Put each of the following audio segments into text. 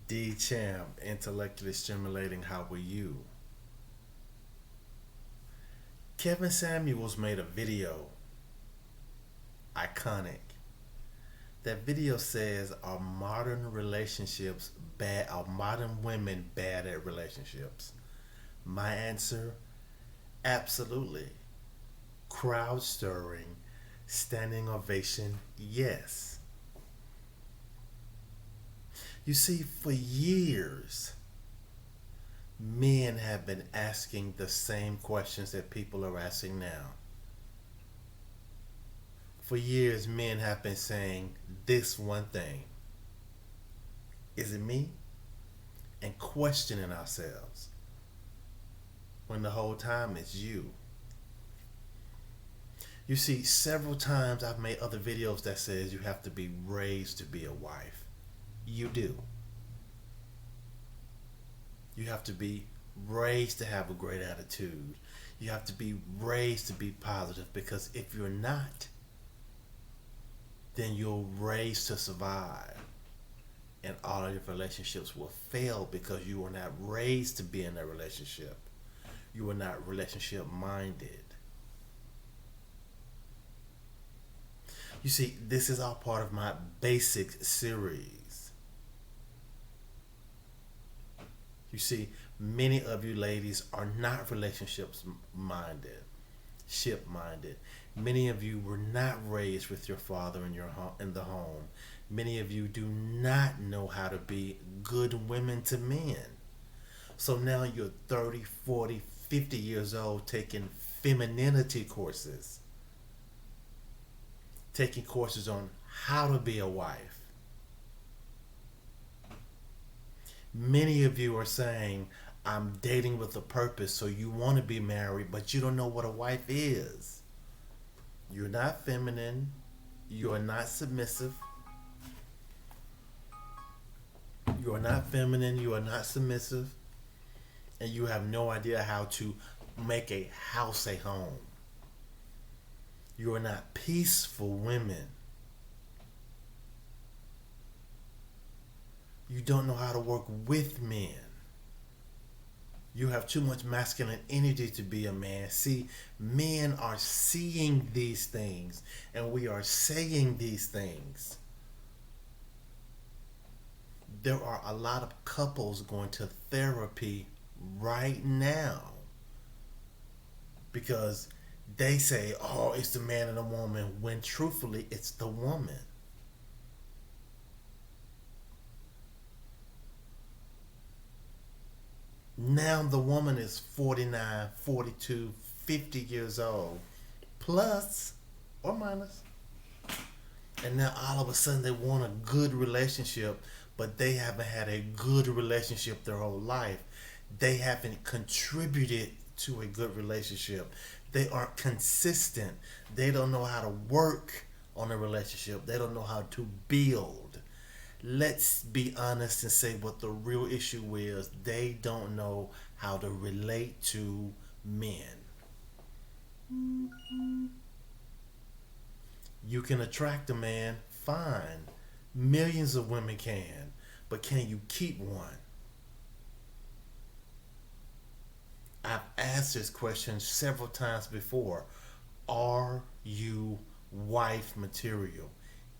D Champ, intellectually stimulating. How are you? Kevin Samuels made a video, iconic. That video says, "Are modern relationships bad? Are modern women bad at relationships?" My answer: absolutely. Crowd stirring, standing ovation, yes. You see, for years, men have been asking the same questions that people are asking now. For years, men have been saying this one thing: is it me? And questioning ourselves when the whole time it's you. You see, several times I've made other videos that says you have to be raised to be a wife. You do. You have to be raised to have a great attitude. You have to be raised to be positive, because if you're not, then you're raised to survive. And all of your relationships will fail because you were not raised to be in a relationship. You were not relationship minded. You see, this is all part of my basic series. You see, many of you ladies are not relationships minded, ship minded. Many of you were not raised with your father in in the home. Many of you do not know how to be good women to men. So now you're 30, 40, 50 years old taking femininity courses, taking courses on how to be a wife. Many of you are saying, "I'm dating with a purpose," so you want to be married, but you don't know what a wife is. You're not feminine. You are not submissive. You are not feminine. You are not submissive. And you have no idea how to make a house a home. You are not peaceful women. You don't know how to work with men. You have too much masculine energy to be a man. See, men are seeing these things, and we are saying these things. There are a lot of couples going to therapy right now because they say, "Oh, it's the man and the woman," when truthfully it's the woman. Now the woman is 49, 42, 50 years old, plus or minus. And now all of a sudden they want a good relationship, but they haven't had a good relationship their whole life. They haven't contributed to a good relationship. They aren't consistent. They don't know how to work on a relationship. They don't know how to build. Let's be honest and say what the real issue is. They don't know how to relate to men. You can attract a man, fine. Millions of women can. But can you keep one? I've asked this question several times before. Are you wife material?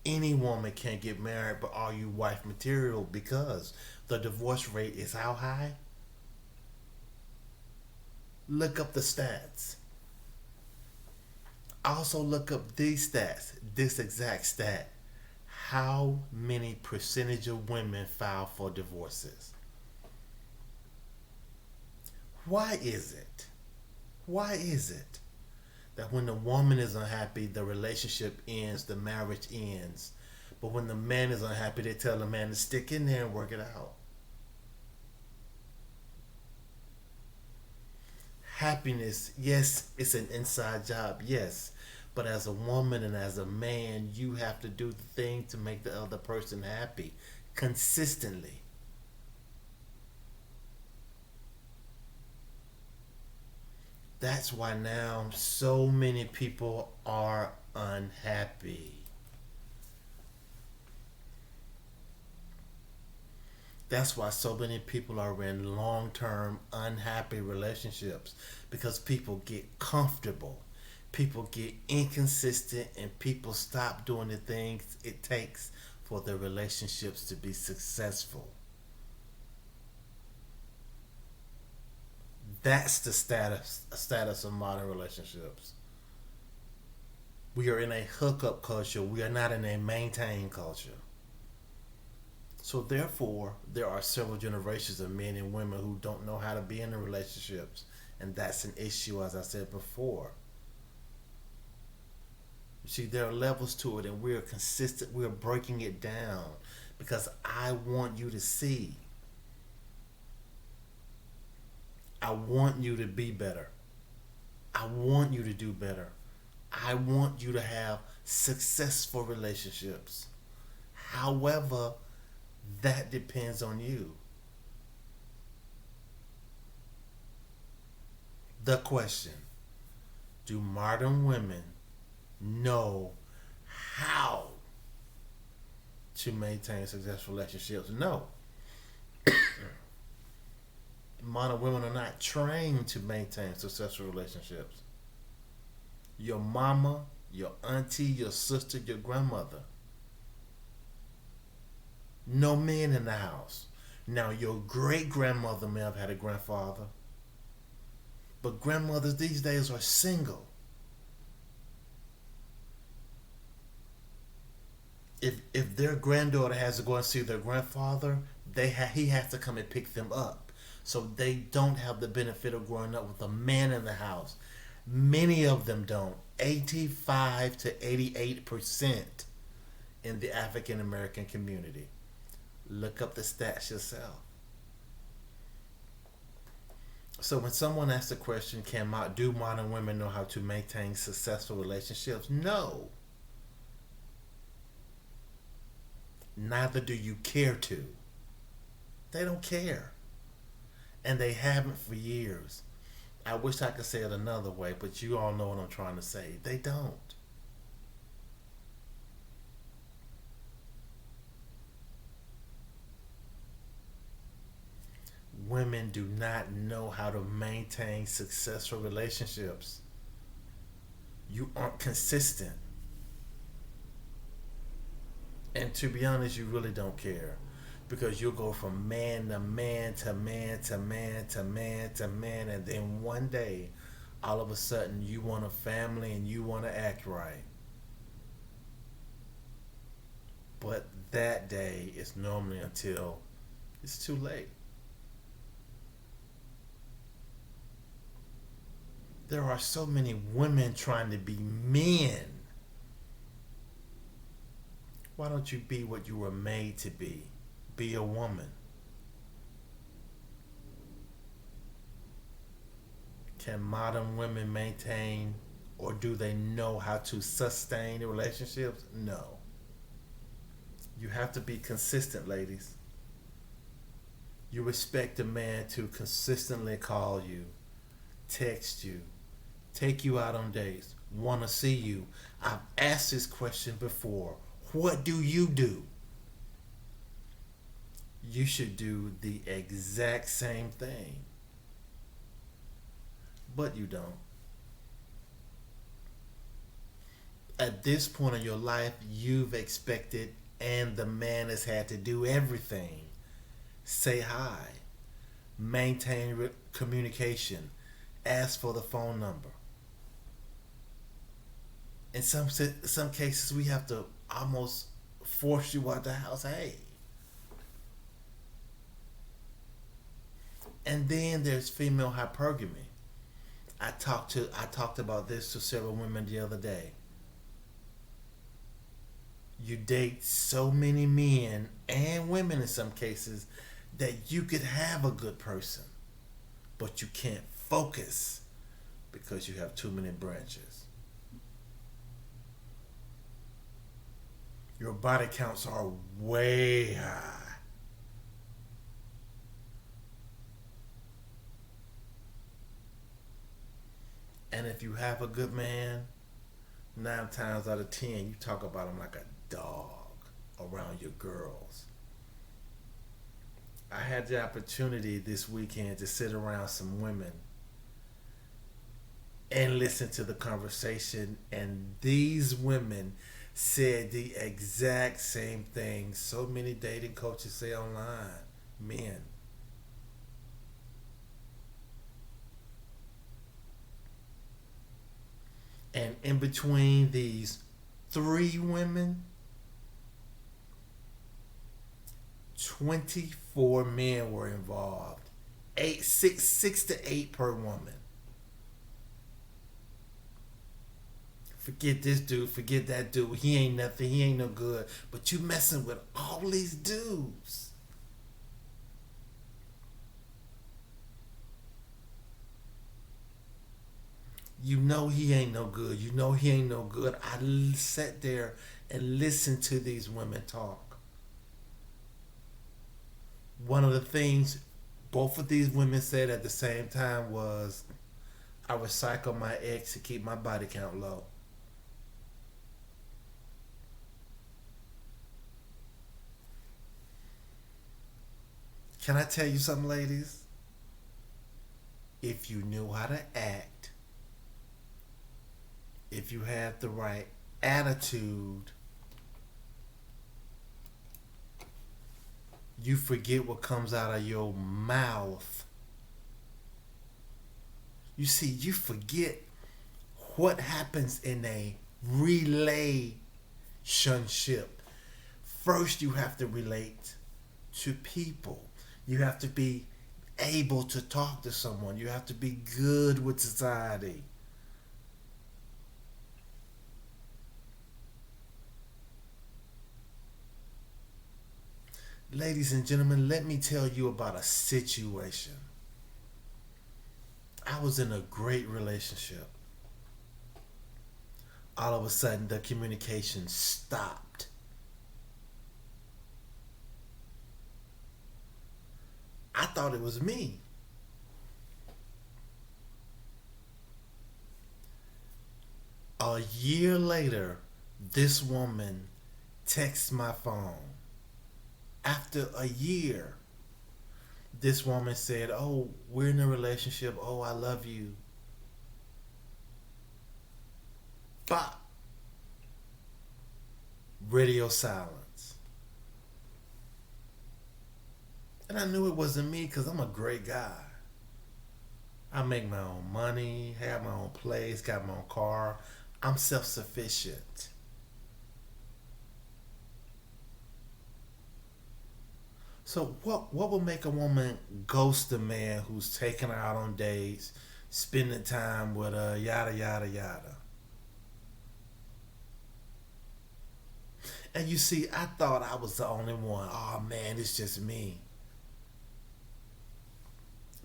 Any woman can get married, but are you wife material? Because the divorce rate is how high? Look up the stats. Also look up these stats, this exact stat. How many percentage of women file for divorces? Why is it? Why is it that when the woman is unhappy, the relationship ends, the marriage ends? But when the man is unhappy, they tell the man to stick in there and work it out. Happiness, yes, it's an inside job, yes. But as a woman and as a man, you have to do the thing to make the other person happy consistently. That's why now so many people are unhappy. That's why so many people are in long term unhappy relationships because people get comfortable, people get inconsistent, and people stop doing the things it takes for their relationships to be successful. That's the status of modern relationships. We are in a hookup culture. We are not in a maintain culture. So therefore, there are several generations of men and women who don't know how to be in the relationships, and that's an issue, as I said before. You see, there are levels to it, and we are consistent. We are breaking it down because I want you to see. I want you to be better. I want you to do better. I want you to have successful relationships. However, that depends on you. The question: do modern women know how to maintain successful relationships? No. Modern women are not trained to maintain successful relationships. Your mama, your auntie, your sister, your grandmother. No men in the house. Now, your great grandmother may have had a grandfather, but grandmothers these days are single. If their granddaughter has to go and see their grandfather, he has to come and pick them up. So they don't have the benefit of growing up with a man in the house. Many of them don't. 85 to 88% in the African American community. Look up the stats yourself. So when someone asks the question, do modern women know how to maintain successful relationships? No. Neither do you care to. They don't care. And they haven't for years. I wish I could say it another way, but you all know what I'm trying to say. They don't. Women do not know how to maintain successful relationships. You aren't consistent. And to be honest, you really don't care. Because you'll go from man to man to man to man to man to man, and then one day, all of a sudden, you want a family and you want to act right. But that day is normally until it's too late. There are so many women trying to be men. Why don't you be what you were made to be? Be a woman. Can modern women maintain, or do they know how to sustain relationships? No. You have to be consistent, ladies. You expect a man to consistently call you, text you, take you out on dates, want to see you. I've asked this question before. What do you do? You should do the exact same thing. But you don't. At this point in your life, you've expected, and the man has had to do everything. Say hi, maintain communication, ask for the phone number. In some cases, we have to almost force you out the house. Hey. And then there's female hypergamy. I talked about this to several women the other day. You date so many men and women in some cases that you could have a good person, but you can't focus because you have too many branches. Your body counts are way high. And if you have a good man, 9 times out of 10, you talk about him like a dog around your girls. I had the opportunity this weekend to sit around some women and listen to the conversation, and these women said the exact same thing so many dating coaches say online. Men. And in between these three women, 24 men were involved. Six to eight per woman. Forget this dude, forget that dude. He ain't nothing, he ain't no good. But you messing with all these dudes. You know he ain't no good. You know he ain't no good. I sat there and listened to these women talk. One of the things both of these women said at the same time was, I recycle my ex to keep my body count low. Can I tell you something, ladies? If you knew how to act, if you had the right attitude, you forget what comes out of your mouth. You see, you forget what happens in a relationship. First, you have to relate to people. You have to be able to talk to someone. You have to be good with society. Ladies and gentlemen, let me tell you about a situation. I was in a great relationship. All of a sudden, the communication stopped. I thought it was me. A year later, this woman texts my phone. After a year, this woman said, "Oh, we're in a relationship. Oh, I love you." But radio silence. And I knew it wasn't me because I'm a great guy. I make my own money, have my own place, got my own car. I'm self sufficient. So what will make a woman ghost a man who's taking her out on dates, spending time with her, yada yada yada? And you see, I thought I was the only one. Oh man, it's just me.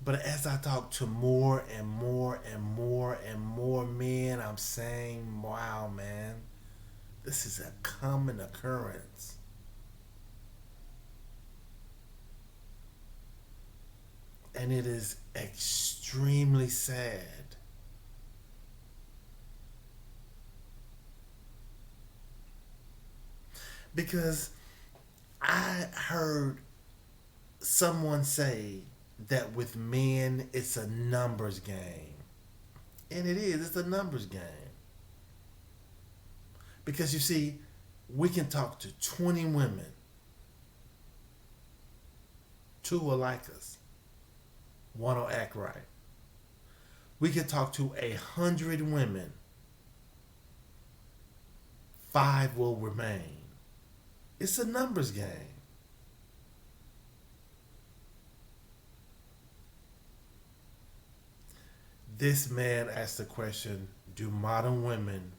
But as I talk to more and more and more and more men, I'm saying, wow, man, this is a common occurrence. And it is extremely sad. Because I heard someone say that with men, it's a numbers game. And it is, it's a numbers game. Because you see, we can talk to 20 women, two will like us, one will act right. We can talk to 100 women, five will remain. It's a numbers game. This man asked the question, do modern women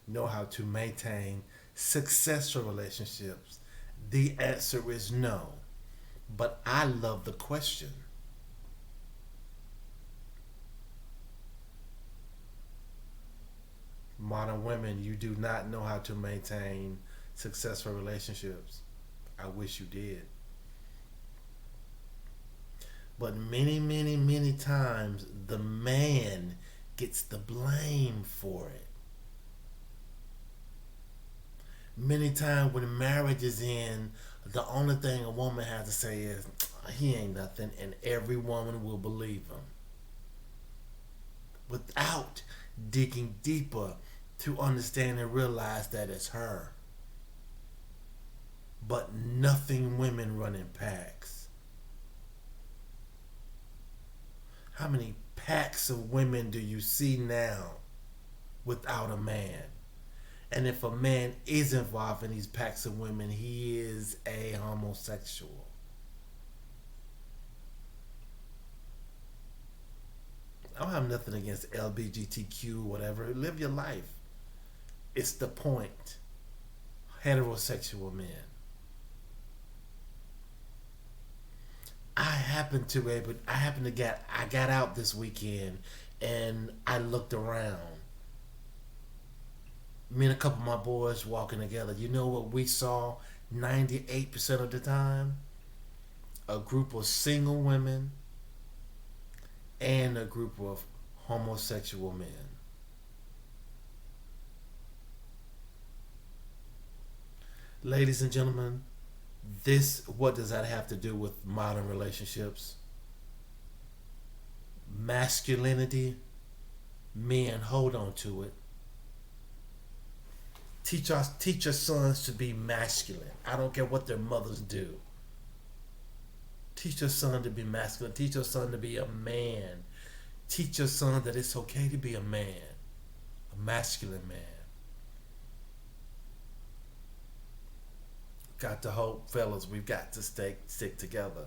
know how to maintain successful relationships? The answer is no. But I love the question. Modern women, you do not know how to maintain successful relationships. I wish you did. But many, many, many times the man gets the blame for it. Many times when marriage is in, the only thing a woman has to say is, he ain't nothing, and every woman will believe him without digging deeper to understand and realize that it's her. But nothing women run in packs. How many packs of women do you see now without a man? And if a man is involved in these packs of women, he is a homosexual. I don't have nothing against LGBTQ, whatever. Live your life. It's the point. Heterosexual men. I got out this weekend and I looked around. Me and a couple of my boys walking together. You know what we saw 98% of the time? A group of single women and a group of homosexual men. Ladies and gentlemen, what does that have to do with modern relationships? Masculinity. Men, hold on to it. Teach your sons to be masculine. I don't care what their mothers do. Teach your son to be masculine. Teach your son to be a man. Teach your son that it's okay to be a man, a masculine man. Got to hope, fellas, we've got to stick together.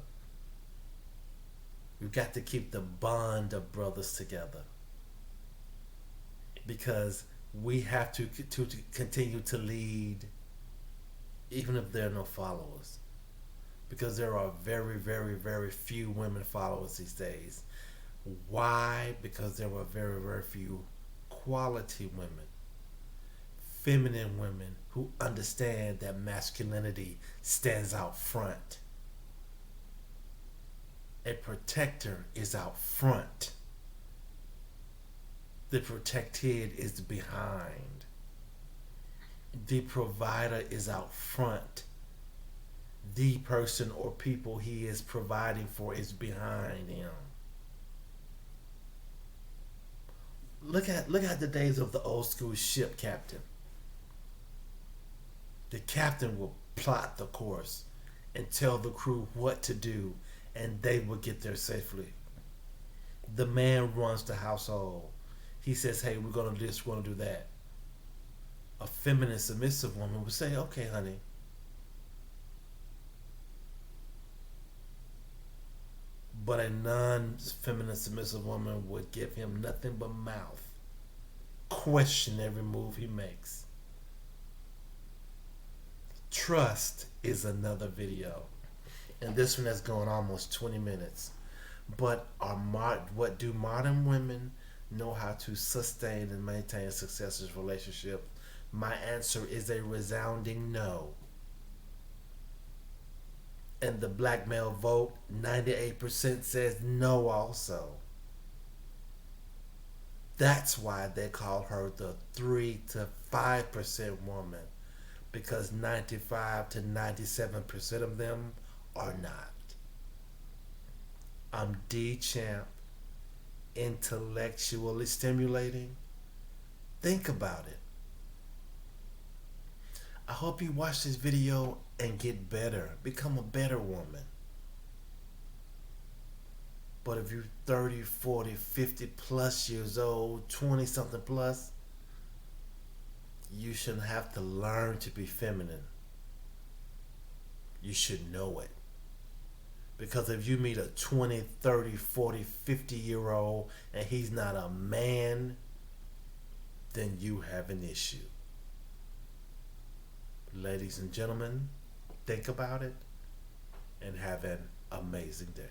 We've got to keep the bond of brothers together. Because we have to continue to lead, even if there are no followers. Because there are very, very, very few women followers these days. Why? Because there were very, very few quality women, feminine women who understand that masculinity stands out front. A protector is out front. The protected is behind. The provider is out front. The person or people he is providing for is behind him. Look at the days of the old school ship captain. The captain will plot the course and tell the crew what to do, and they will get there safely. The man runs the household. He says, hey, we're going to do this, we're going to do that. A feminine, submissive woman would say, okay, honey. But a non-feminine, submissive woman would give him nothing but mouth. Question every move he makes. Trust is another video. And this one has gone almost 20 minutes. But what do modern women know how to sustain and maintain a successful relationship? My answer is a resounding no. And the black male vote, 98% says no also. That's why they call her the 3 to 5% woman. Because 95 to 97% of them are not. I'm D Champ, intellectually stimulating. Think about it. I hope you watch this video and get better. Become a better woman. But if you're 30, 40, 50 plus years old, 20 something plus, you shouldn't have to learn to be feminine. You should know it. Because if you meet a 20, 30, 40, 50-year-old and he's not a man, then you have an issue. Ladies and gentlemen, think about it and have an amazing day.